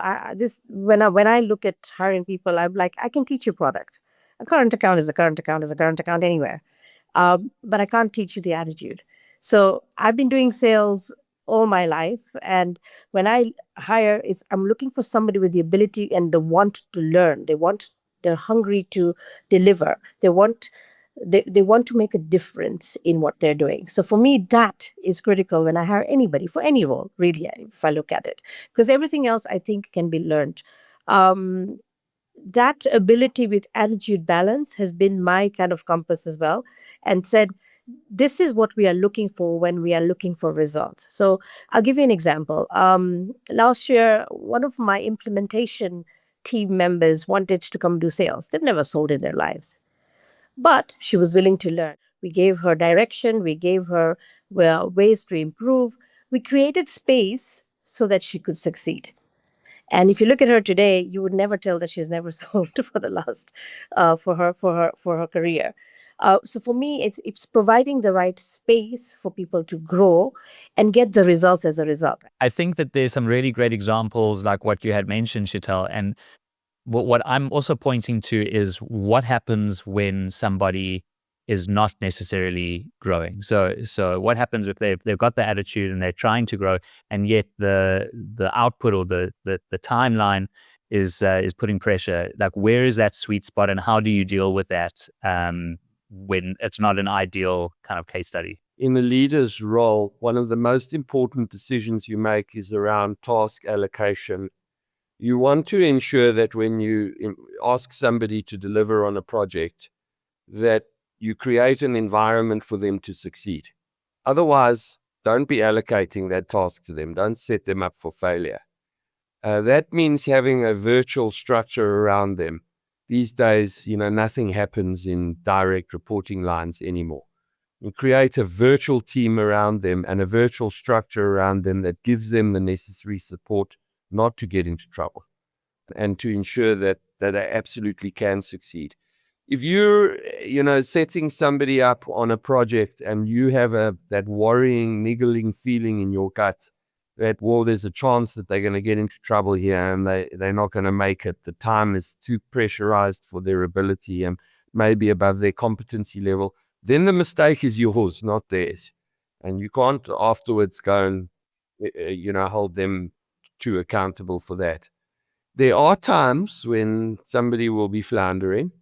when I look at hiring people, I'm like, I can teach you product. A current account is a current account is a current account anywhere, but I can't teach you the attitude. So I've been doing sales all my life, and when I hire, I'm looking for somebody with the ability and the want to learn. They're hungry to deliver. They want to make a difference in what they're doing. So for me, that is critical when I hire anybody for any role, really, if I look at it, because everything else I think can be learned. That ability with attitude balance has been my kind of compass as well, and said, this is what we are looking for when we are looking for results. So I'll give you an example. Last year, one of my implementation team members wanted to come do sales. They've never sold in their lives, but she was willing to learn. We gave her direction. We gave her ways to improve. We created space so that she could succeed. And if you look at her today, you would never tell that she's never sold for the last for her career. So for me, it's providing the right space for people to grow and get the results as a result. I think that there's some really great examples like what you had mentioned, Sheetal. And what I'm also pointing to is what happens when somebody is not necessarily growing. So what happens if they've got the attitude and they're trying to grow, and yet the output or the timeline is putting pressure? Like, where is that sweet spot, and how do you deal with that when it's not an ideal kind of case study? In a leader's role, one of the most important decisions you make is around task allocation. You want to ensure that when you ask somebody to deliver on a project, that you create an environment for them to succeed. Otherwise, don't be allocating that task to them. Don't set them up for failure. That means having a virtual structure around them. These days, nothing happens in direct reporting lines anymore. You create a virtual team around them and a virtual structure around them that gives them the necessary support not to get into trouble and to ensure that they absolutely can succeed. If you're, setting somebody up on a project and you have that worrying, niggling feeling in your gut that, there's a chance that they're going to get into trouble here and they're not going to make it. The time is too pressurized for their ability and maybe above their competency level. Then the mistake is yours, not theirs. And you can't afterwards go and, hold them too accountable for that. There are times when somebody will be floundering.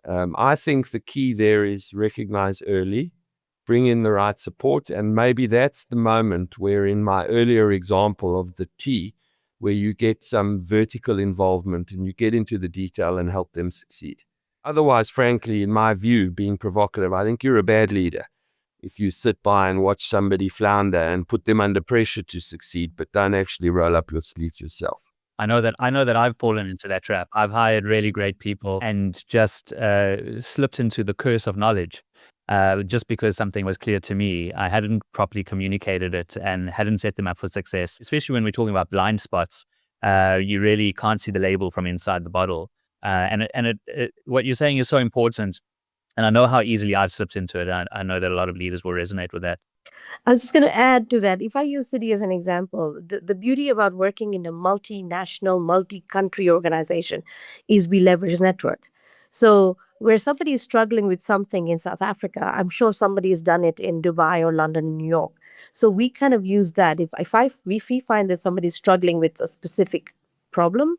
I think the key there is recognize early, bring in the right support, and maybe that's the moment where, in my earlier example of the T, where you get some vertical involvement and you get into the detail and help them succeed. Otherwise, frankly, in my view, being provocative, I think you're a bad leader if you sit by and watch somebody flounder and put them under pressure to succeed, but don't actually roll up your sleeves yourself. I know that I've fallen into that trap. I've hired really great people and just slipped into the curse of knowledge. Just because something was clear to me, I hadn't properly communicated it and hadn't set them up for success. Especially when we're talking about blind spots, you really can't see the label from inside the bottle. And what you're saying is so important. And I know how easily I've slipped into it. I know that a lot of leaders will resonate with that. I was just going to add to that. If I use Citi as an example, the beauty about working in a multinational, multi-country organization is we leverage network. So where somebody is struggling with something in South Africa, I'm sure somebody has done it in Dubai or London, New York. So we kind of use that. If we find that somebody is struggling with a specific problem,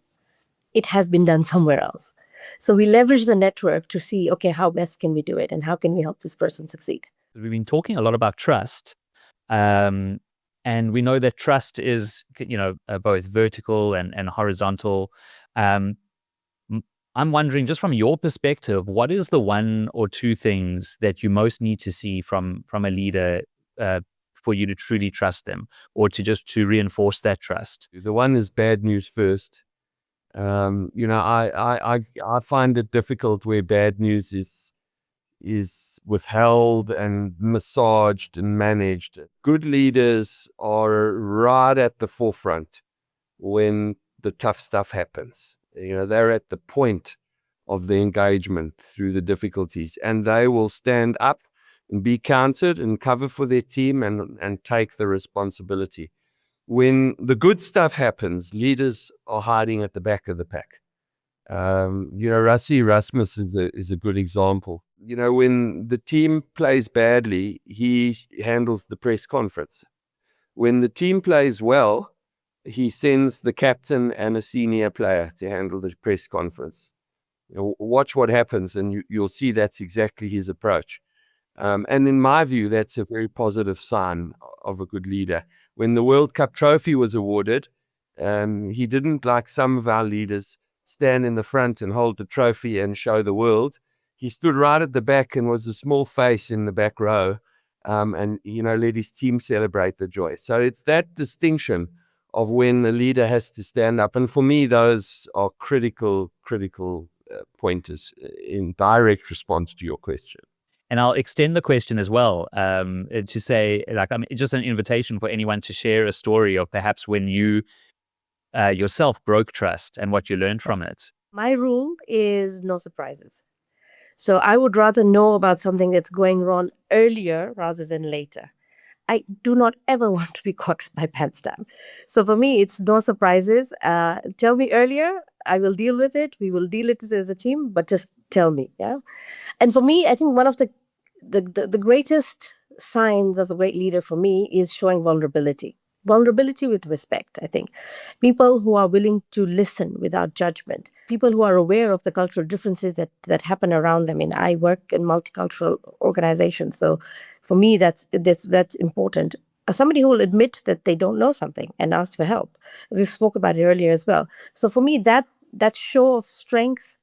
it has been done somewhere else. So we leverage the network to see, okay, how best can we do it and how can we help this person succeed? We've been talking a lot about trust. And we know that trust is, both vertical and horizontal. I'm wondering, just from your perspective, what is the one or two things that you most need to see from a leader for you to truly trust them, or to reinforce that trust? The one is bad news first. I find it difficult where bad news is withheld and massaged and managed. Good leaders are right at the forefront when the tough stuff happens. They're at the point of the engagement through the difficulties, and they will stand up and be counted and cover for their team and take the responsibility. When the good stuff happens, leaders are hiding at the back of the pack. Rassie Erasmus is a good example. When the team plays badly, he handles the press conference. When the team plays well, he sends the captain and a senior player to handle the press conference. Watch what happens, and you'll see that's exactly his approach. And in my view, that's a very positive sign of a good leader. When the World Cup trophy was awarded, he didn't, like some of our leaders, stand in the front and hold the trophy and show the world. He stood right at the back and was a small face in the back row, and let his team celebrate the joy. So it's that distinction of when a leader has to stand up. And for me, those are critical pointers in direct response to your question. And I'll extend the question as well to say, just an invitation for anyone to share a story of perhaps when you yourself broke trust and what you learned from it. My rule is no surprises. So I would rather know about something that's going wrong earlier rather than later. I do not ever want to be caught with my pants down. So for me, it's no surprises. Tell me earlier, I will deal with it. We will deal with it as a team, but just tell me. Yeah. And for me, I think one of the greatest signs of a great leader for me is showing vulnerability. Vulnerability with respect, I think. People who are willing to listen without judgment. People who are aware of the cultural differences that happen around them. I work in multicultural organizations, so for me that's important. somebody who will admit that they don't know something and ask for help. We've spoke about it earlier as well. So for me, that show of strength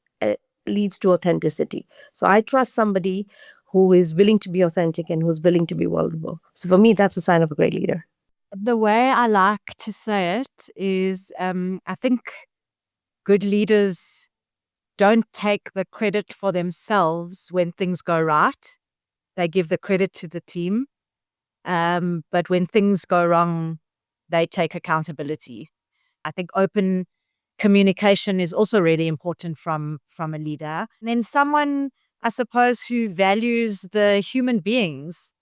leads to authenticity. So I trust somebody who is willing to be authentic and who's willing to be vulnerable. So for me, that's a sign of a great leader. The way I like to say it is, I think good leaders don't take the credit for themselves when things go right. They give the credit to the team. But when things go wrong, they take accountability. I think open communication is also really important from a leader. And then someone, I suppose, who values the human beings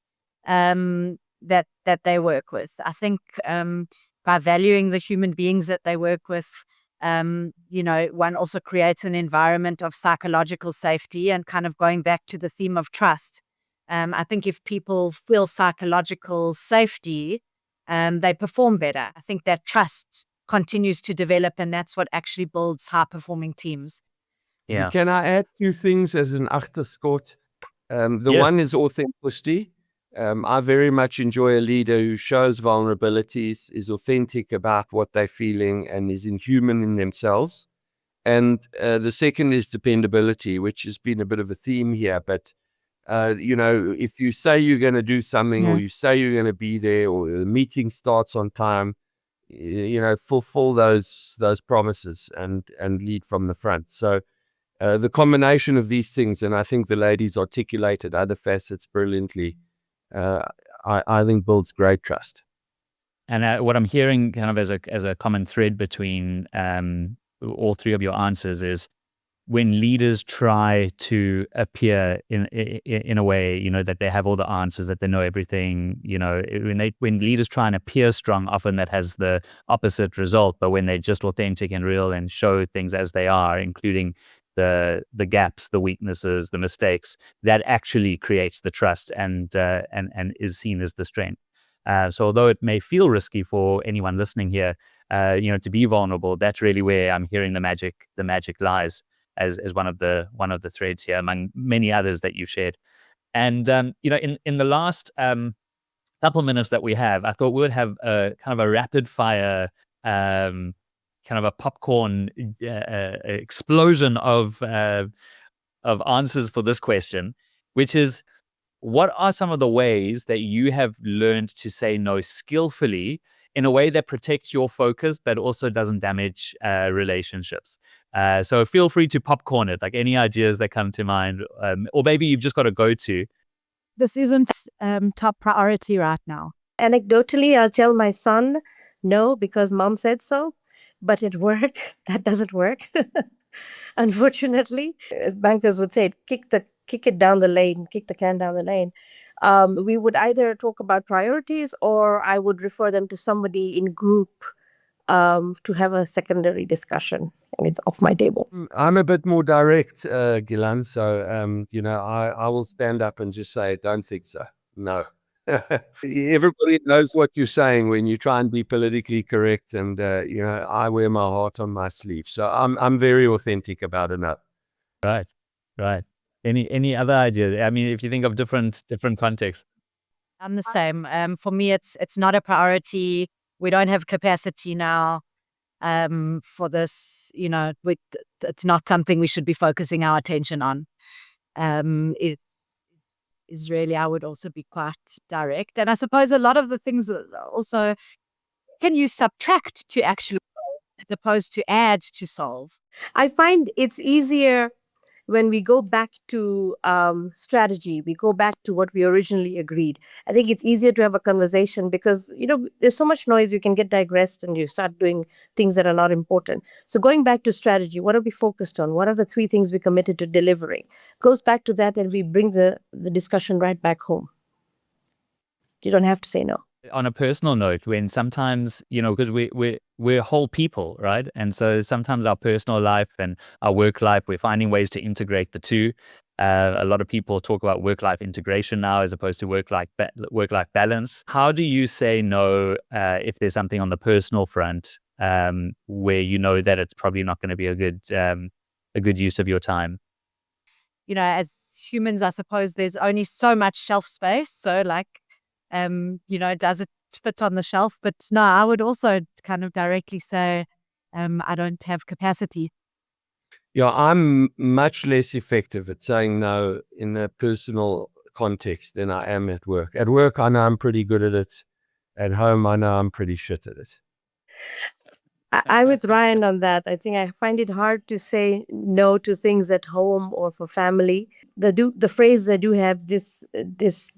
that they work with. I think by valuing the human beings that they work with, one also creates an environment of psychological safety, and kind of going back to the theme of trust. I think if people feel psychological safety, they perform better. I think that trust continues to develop, and that's what actually builds high-performing teams. Yeah. Can I add two things as an achterskot? The Yes. one is authenticity. I very much enjoy a leader who shows vulnerabilities, is authentic about what they're feeling, and is inhuman in themselves. And the second is dependability, which has been a bit of a theme here. But, if you say you're going to do something, or you say you're going to be there, or the meeting starts on time, fulfill those promises and lead from the front. So the combination of these things, and I think the ladies articulated other facets brilliantly, I think builds great trust. And what I'm hearing kind of as a common thread between all three of your answers is when leaders try to appear in a way, that they have all the answers, that they know everything, when leaders try and appear strong, often that has the opposite result. But when they're just authentic and real and show things as they are, including the gaps, the weaknesses, the mistakes, that actually creates the trust and is seen as the strength. So although it may feel risky for anyone listening here, to be vulnerable, that's really where I'm hearing the magic lies as one of the threads here among many others that you've shared. And in the last couple minutes that we have, I thought we would have a kind of a rapid fire kind of a popcorn explosion of answers for this question, which is, what are some of the ways that you have learned to say no skillfully in a way that protects your focus, but also doesn't damage relationships? So feel free to popcorn it, like any ideas that come to mind, or maybe you've just got a go-to. This isn't top priority right now. Anecdotally, I'll tell my son no because mom said so, but at work, that doesn't work. Unfortunately, as bankers would say, kick it down the lane, kick the can down the lane. We would either talk about priorities, or I would refer them to somebody in group to have a secondary discussion, and it's off my table. I'm a bit more direct, Gilan. So, I will stand up and just say, don't think so. No. Everybody knows what you're saying when you try and be politically correct, and I wear my heart on my sleeve. So I'm very authentic about it now. Right. Any other idea? I mean, if you think of different contexts. I'm the same. For me, it's not a priority. We don't have capacity now for this. It's not something we should be focusing our attention on. Is really, I would also be quite direct. And I suppose a lot of the things also, can you subtract to actually as opposed to add to solve? I find it's easier when we go back to strategy, we go back to what we originally agreed. I think it's easier to have a conversation because, there's so much noise, you can get digressed and you start doing things that are not important. So going back to strategy, what are we focused on? What are the 3 things we committed to delivering? Goes back to that, and we bring the discussion right back home. You don't have to say no. On a personal note, when sometimes, because we're whole people, right? And so sometimes our personal life and our work life, we're finding ways to integrate the two. A lot of people talk about work-life integration now as opposed to work-life balance. How do you say no if there's something on the personal front where you know that it's probably not going to be a good use of your time? As humans, I suppose there's only so much shelf space. So does it fit on the shelf. But no, I would also kind of directly say, I don't have capacity. Yeah, I'm much less effective at saying no in a personal context than I am at work. At work, I know I'm pretty good at it. At home, I know I'm pretty shit at it. I'm with Ryan on that. I think I find it hard to say no to things at home or for family. The phrase I do have, this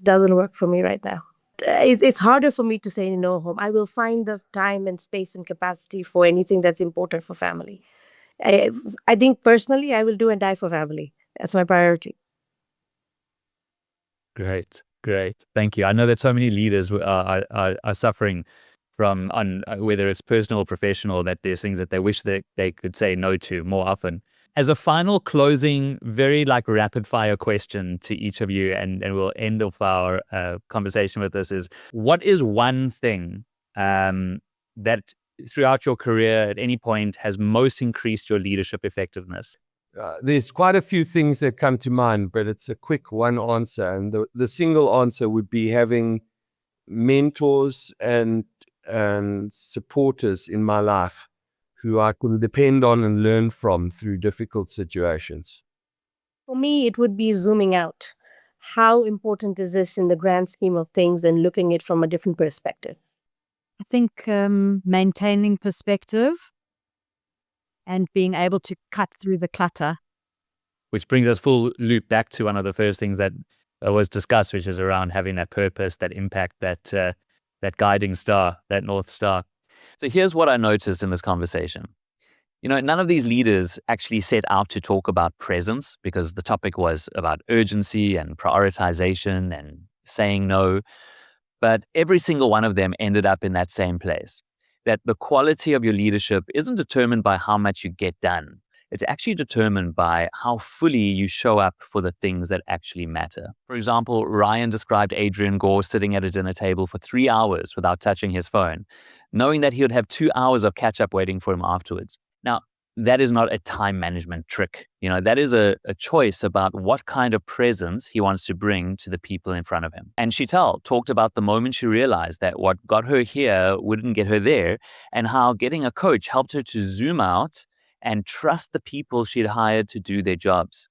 doesn't work for me right now. It's harder for me to say no home. I will find the time and space and capacity for anything that's important for family. I think personally, I will do and die for family. That's my priority. Great. Thank you. I know that so many leaders are suffering from, whether it's personal or professional, that there's things that they wish that they could say no to more often. As a final closing, very rapid fire question to each of you, and we'll end off our conversation with this, is what is one thing that throughout your career at any point has most increased your leadership effectiveness? There's quite a few things that come to mind, but it's a quick one answer. And the single answer would be having mentors and supporters in my life who I can depend on and learn from through difficult situations. For me, it would be zooming out. How important is this in the grand scheme of things, and looking at it from a different perspective? I think maintaining perspective and being able to cut through the clutter. Which brings us full loop back to one of the first things that was discussed, which is around having that purpose, that impact, that guiding star, that North Star. So here's what I noticed in this conversation. None of these leaders actually set out to talk about presence, because the topic was about urgency and prioritization and saying no. But every single one of them ended up in that same place, that the quality of your leadership isn't determined by how much you get done. It's actually determined by how fully you show up for the things that actually matter. For example, Ryan described Adrian Gore sitting at a dinner table for 3 hours without touching his phone, knowing that he would have 2 hours of catch-up waiting for him afterwards. Now, that is not a time management trick. That is a choice about what kind of presence he wants to bring to the people in front of him. And Sheetal talked about the moment she realized that what got her here wouldn't get her there, and how getting a coach helped her to zoom out and trust the people she'd hired to do their jobs.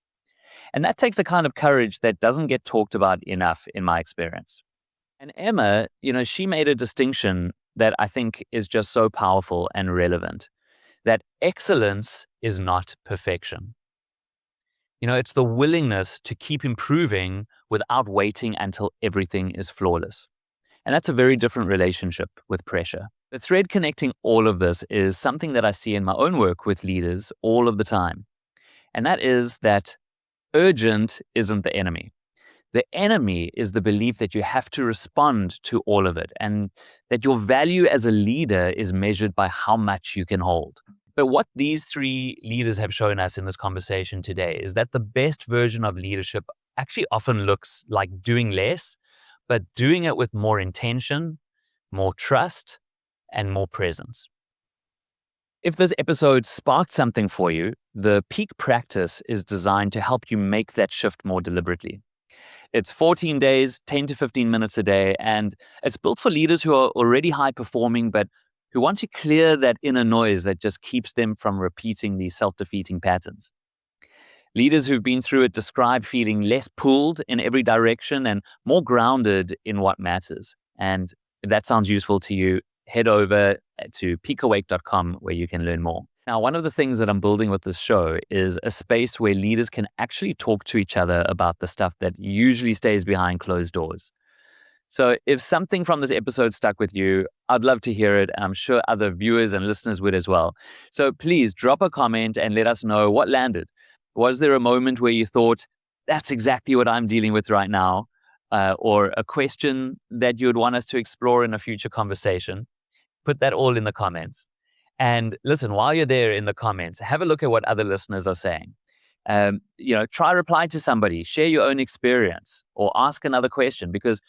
And that takes a kind of courage that doesn't get talked about enough, in my experience. And Emma, she made a distinction that I think is just so powerful and relevant, that excellence is not perfection. It's the willingness to keep improving without waiting until everything is flawless. And that's a very different relationship with pressure. The thread connecting all of this is something that I see in my own work with leaders all of the time. And that is that urgent isn't the enemy. The enemy is the belief that you have to respond to all of it, and that your value as a leader is measured by how much you can hold. But what these three leaders have shown us in this conversation today is that the best version of leadership actually often looks like doing less, but doing it with more intention, more trust, and more presence. If this episode sparked something for you, the Peak Practice is designed to help you make that shift more deliberately. It's 14 days, 10 to 15 minutes a day, and it's built for leaders who are already high performing, but who want to clear that inner noise that just keeps them from repeating these self-defeating patterns. Leaders who've been through it describe feeling less pulled in every direction and more grounded in what matters. And if that sounds useful to you, head over to peakawake.com where you can learn more. Now, one of the things that I'm building with this show is a space where leaders can actually talk to each other about the stuff that usually stays behind closed doors. So if something from this episode stuck with you, I'd love to hear it. And I'm sure other viewers and listeners would as well. So please drop a comment and let us know what landed. Was there a moment where you thought, that's exactly what I'm dealing with right now? Or a question that you'd want us to explore in a future conversation? Put that all in the comments. And listen, while you're there in the comments, have a look at what other listeners are saying. Try reply to somebody, share your own experience, or ask another question, because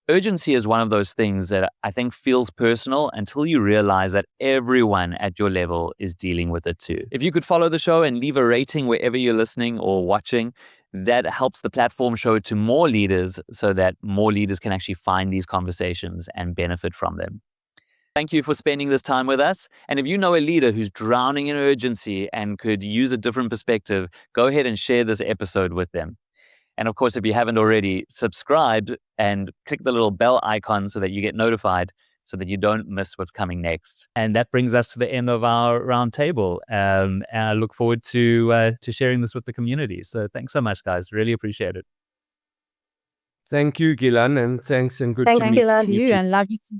urgency is one of those things that I think feels personal until you realize that everyone at your level is dealing with it too. If you could follow the show and leave a rating wherever you're listening or watching, that helps the platform show it to more leaders so that more leaders can actually find these conversations and benefit from them. Thank you for spending this time with us. And if you know a leader who's drowning in urgency and could use a different perspective, go ahead and share this episode with them. And of course, if you haven't already, subscribe and click the little bell icon so that you get notified so that you don't miss what's coming next. And that brings us to the end of our roundtable. And I look forward to sharing this with the community. So thanks so much, guys. Really appreciate it. Thank you, Gilan, and thanks and good Thanks, to meet Gilan. To you, and love you too.